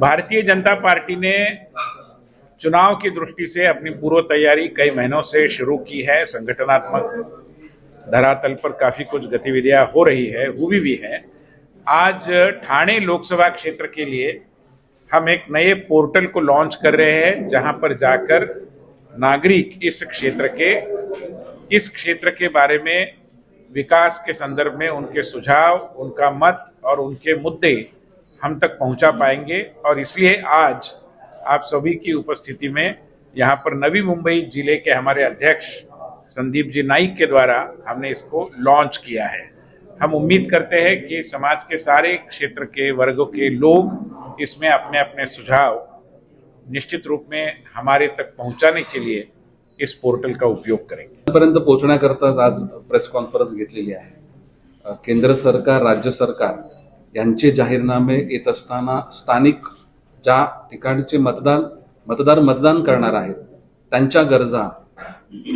Bharatiya Janata party ने चुनाव की दृष्टि से अपनी पूर्व तैयारी कई महीनों से शुरू की है। संगठनात्मक धरातल पर काफी कुछ गतिविधियां हो रही है, हुई भी है। आज ठाणे लोकसभा क्षेत्र के लिए हम एक नए पोर्टल को लॉन्च कर रहे हैं, जहां पर जाकर नागरिक इस क्षेत्र के बारे में विकास के संदर्भ में उनके सुझाव, उनका मत और उनके मुद्दे हम तक पहुंचा पाएंगे। और इसलिए आज आप सभी की उपस्थिति में यहाँ पर नवी मुंबई जिले के हमारे अध्यक्ष संदीप जी नाइक के द्वारा हमने इसको लॉन्च किया है। हम उम्मीद करते हैं कि समाज के सारे क्षेत्र के वर्गों के लोग इसमें अपने अपने सुझाव निश्चित रूप में हमारे तक पहुंचाने के लिए इस पोर्टल का उपयोग करेंगे। पर्यंत पोहोचण्याकरताच आज प्रेस कॉन्फरन्स घेतलेली आहे। केंद्र सरकार, राज्य सरकार यांचे जाहीरनामे येत असताना स्थानिक ज्या ठिकाणचे मतदार मतदान करणार आहेत त्यांच्या गरजा,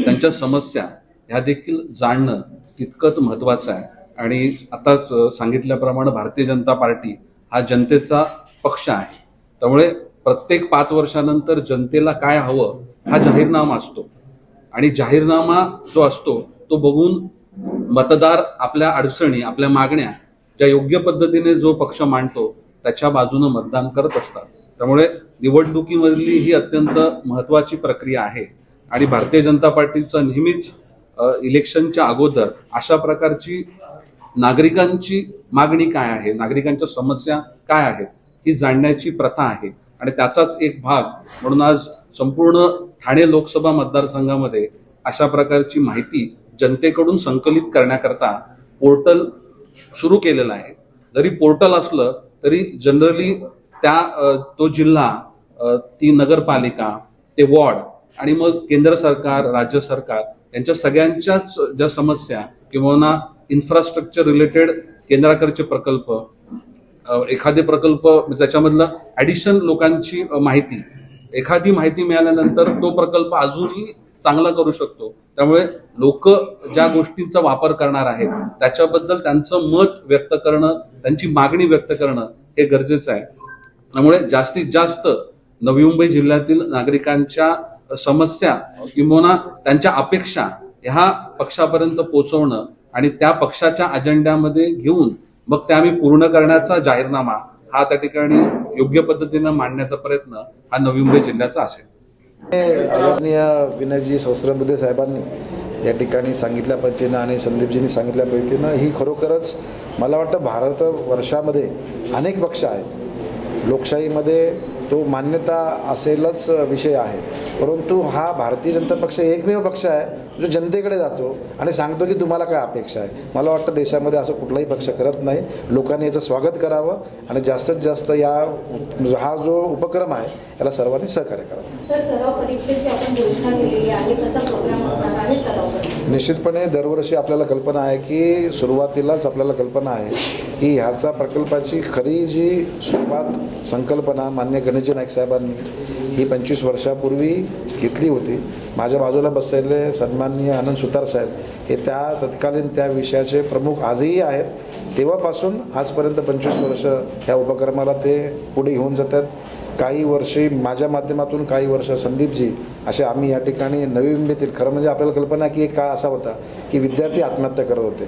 त्यांच्या समस्या ह्या देखील जाणणं तितकंच महत्त्वाचं आहे। आणि आताच सांगितल्याप्रमाणे भारतीय जनता पार्टी हा जनतेचा पक्ष आहे, त्यामुळे प्रत्येक 5 वर्षानंतर जनतेला काय हवं हा जाहीरनामा असतो आणि जाहीरनामा जो असतो तो बघून मतदार आपल्या अडचणी, आपल्या मागण्या ज्या योग्य पद्धतीने जो पक्ष मांडतो त्याच्या बाजूने मतदान करत असतात। त्यामुळे निवडणुकीमधली ही अत्यंत महत्त्वाची प्रक्रिया आहे आणि भारतीय जनता पार्टीचं नेहमीच इलेक्शनच्या अगोदर अशा प्रकारची नागरिकांची मागणी काय आहे, नागरिकांच्या समस्या काय आहेत ही जाणण्याची प्रथा आहे आणि त्याचाच एक भाग म्हणून आज संपूर्ण ठाणे लोकसभा मतदारसंघामध्ये अशा प्रकारची माहिती जनतेकडून संकलित करण्याकरता पोर्टल सुरू केलेला आहे। जरी पोर्टल असलं तरी जनरली तो जिल्हा, ती नगरपालिका, ते वॉर्ड आणि मग केंद्र सरकार, राज्य सरकार यांच्या सगळ्यांच्याच ज्या समस्या किंवा इन्फ्रास्ट्रक्चर रिलेटेड केंद्राकडचे प्रकल्प, एखादे प्रकल्प त्याच्यामधलं ॲडिशन लोकांची माहिती, एखादी माहिती मिळाल्यानंतर तो प्रकल्प अजूनही चांगला करू शकतो। त्यामुळे लोक ज्या गोष्टींचा वापर करणार आहेत त्याच्याबद्दल त्यांचं मत व्यक्त करणं, त्यांची मागणी व्यक्त करणं हे गरजेचं आहे। त्यामुळे जास्तीत जास्त नवी मुंबई जिल्ह्यातील नागरिकांच्या समस्या किंवा त्यांच्या अपेक्षा ह्या पक्षापर्यंत पोहोचवणं आणि त्या पक्षाच्या अजेंड्यामध्ये घेऊन मग त्या आम्ही पूर्ण करण्याचा जाहीरनामा हा त्या ठिकाणी योग्य पद्धतीने मांडण्याचा प्रयत्न हा नवी मुंबई जिल्ह्याचा असेल। आदरणीय विनयजी सहस्रबुद्धे साहेबांनी या ठिकाणी सांगितल्या पद्धतीनं आणि संदीपजींनी सांगितल्या पद्धतीनं ही खरोखरच मला वाटतं भारतवर्षामध्ये अनेक पक्ष आहेत, लोकशाहीमध्ये तो मान्यता असेलच विषय आहे, परंतु हा भारतीय जनता पक्ष एकमेव पक्ष आहे जो जनतेकडे जातो आणि सांगतो की तुम्हाला काय अपेक्षा आहे। मला वाटतं देशामध्ये असं कुठलाही पक्ष करत नाही। लोकांनी याचं स्वागत करावं आणि जास्तीत जास्त हा जो उपक्रम आहे याला सर्वांनी सहकार्य करावं। सर, सराव परीक्षेची आपण घोषणा केलेली आहे, कसा प्रोग्राम असणार आहे सराव परीक्षा? निश्चितपणे दरवर्षी आपल्याला कल्पना आहे की सुरुवातीलाच आपल्याला कल्पना आहे की ह्याचा प्रकल्पाची खरी जी सुरुवात संकल्पना मान्य गणेशजी नाईक साहेबांनी ही 25 वर्षापूर्वी घेतली होती। माझ्या बाजूला बसलेले सन्माननीय आनंद सुतार साहेब हे त्या तत्कालीन त्या विषयाचे प्रमुख आजही आहेत। तेव्हापासून आजपर्यंत 25 वर्ष ह्या उपक्रमाला ते पुढे घेऊन जातात। काही वर्षी माझ्या माध्यमातून, काही वर्ष संदीपजी, असे आम्ही या ठिकाणी नवी मुंबईतील, खरं म्हणजे आपल्याला कल्पना की एक काळ असा होता की विद्यार्थी आत्महत्या करत होते,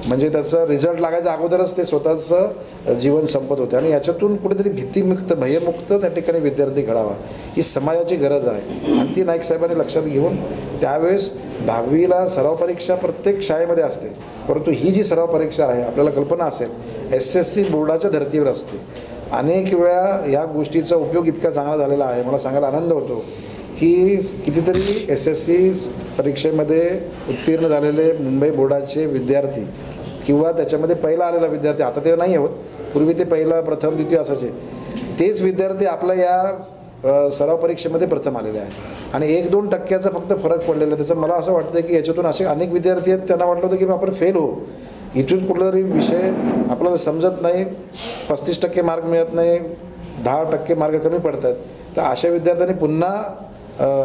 म्हणजे त्याचा रिझल्ट लागायच्या अगोदरच ते स्वतःचं जीवन संपत होते आणि याच्यातून कुठेतरी भीतीमुक्त, भयमुक्त त्या ठिकाणी विद्यार्थी घडावा ही समाजाची गरज आहे आणि ती नाईक साहेबांनी लक्षात घेऊन त्यावेळेस 10वीला सराव परीक्षा प्रत्येक शाळेमध्ये असते, परंतु ही जी सराव परीक्षा आहे आपल्याला कल्पना असेल SSC बोर्डाच्या धर्तीवर असते। अनेक वेळा या गोष्टीचा उपयोग इतका चांगला झालेला आहे, मला सांगायला आनंद होतो की कितीतरी SSC परीक्षेमध्ये उत्तीर्ण झालेले मुंबई बोर्डाचे विद्यार्थी किंवा त्याच्यामध्ये पहिला आलेला विद्यार्थी, आता ते नाही होत, पूर्वी ते पहिला, प्रथम, द्वितीय असायचे, तेच विद्यार्थी आपल्या या सराव परीक्षेमध्ये प्रथम आलेले आहेत आणि 1-2 टक्क्याचा फक्त फरक पडलेला आहे। त्याचं मला असं वाटतं की याच्यातून असे अनेक विद्यार्थी आहेत त्यांना वाटलं होतं की आपण फेल होऊ, इथून कुठला तरी विषय आपल्याला समजत नाही, 35% मार्क मिळत नाही, 10% मार्क कमी पडतात, तर अशा विद्यार्थ्यांनी पुन्हा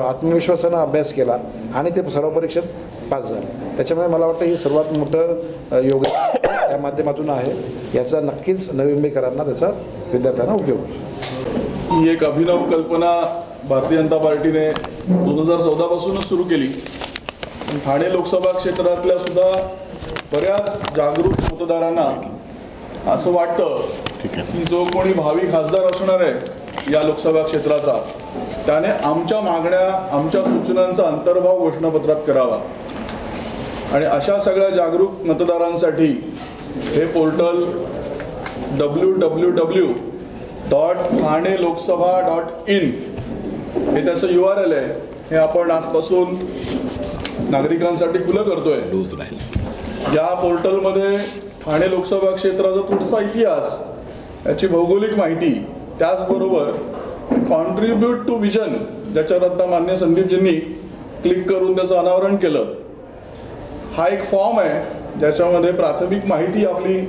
आत्मविश्वासानं अभ्यास केला आणि ते सराव परीक्षेत पास झाले। त्याच्यामुळे मला वाटतं ही सर्वात मोठं योगदान या माध्यमातून आहे, याचा नक्कीच नवी मुंबईकरांना, त्याचा विद्यार्थ्यांना उपयोग होईल। ही एक अभिनव कल्पना भारतीय जनता पार्टीने 2014 पासूनच सुरू केली. ठाणे लोकसभा क्षेत्रातल्या सुद्धा बऱ्याच जागरूक मतदारांना असं वाटतं की जो कोणी भावी खासदार असणार आहे या लोकसभा क्षेत्राचा त्याने आमच्या मागण्या आमच्या सूचनांचा अंतर्भाव घोषणापत्रात करावा. आणि अशा सगळ्या जागरूक मतदारांसाठी हे पोर्टल www.thaneloksaBha.in हे त्याचं URL आहे. हे आपण आजपासून नागरिकांसाठी खुलं करतोय. या पोर्टलमध्ये ठाणे लोकसभा क्षेत्राचा थोडासा इतिहास, याची भौगोलिक माहिती, त्याचबरोबर कॉन्ट्रीब्यूट टू विजन ज्याच्यावर आता मान्य संदीपजींनी क्लिक करून त्याचं अनावरण केलं, हा एक फॉर्म आहे ज्याच्यामध्ये प्राथमिक माहिती आपली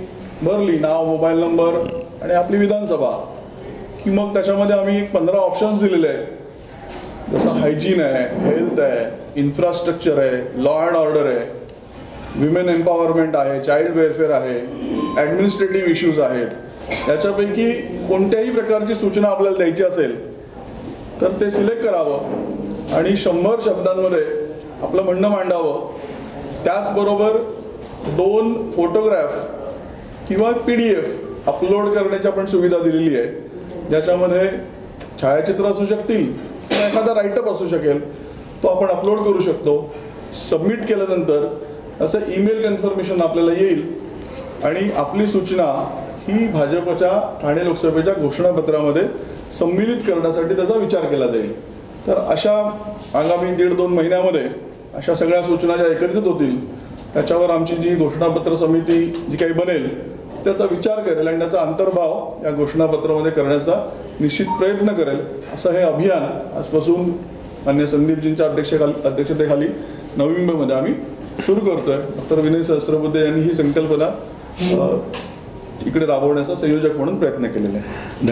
भरली, नाव, मोबाईल नंबर आणि आपली विधानसभा, की मग त्याच्यामध्ये आम्ही 15 ऑप्शन्स दिलेले आहेत. जसं हायजीन आहे, हेल्थ आहे, इन्फ्रास्ट्रक्चर आहे, लॉ अँड ऑर्डर आहे, विमेन एम्पॉवरमेंट आहे, चाइल्ड वेलफेअर आहे, ॲडमिनिस्ट्रेटिव्ह इश्यूज आहेत. याच्यापैकी कोणत्याही प्रकारची सूचना आपल्याला द्यायची असेल तर ते सिलेक्ट करावं आणि 100 शब्दांमध्ये आपलं म्हणणं मांडावं. त्याचबरोबर 2 फोटोग्राफ किंवा PDF अपलोड करण्याची आपण सुविधा दिलेली आहे, ज्याच्यामध्ये छायाचित्र असू शकतील किंवा एखादा राईटअप असू शकेल, तो आपण अपलोड करू शकतो. सबमिट केल्यानंतर असं ईमेल कन्फर्मेशन आपल्याला येईल आणि आपली सूचना ही भाजपच्या ठाणे लोकसभेच्या घोषणापत्रामध्ये सम्मिलित करण्यासाठी त्याचा विचार केला जाईल. तर अशा आगामी 1.5-2 महिन्यामध्ये अशा सगळ्या सूचना ज्या एकत्रित होतील त्याच्यावर आमची जी घोषणापत्र समिती जी काही बनेल त्याचा विचार करेल आणि त्याचा अंतर्भाव या घोषणापत्रामध्ये करण्याचा निश्चित प्रयत्न करेल. असं हे अभियान आजपासून मान्य संदीपजींच्या अध्यक्षतेखाली नवी मुंबईमध्ये आम्ही सुरू करतोय. डॉक्टर विनय सहस्त्रबुद्धे यांनी ही संकल्पना इकडे राबवण्याचा संयोजक म्हणून प्रयत्न केलेला आहे.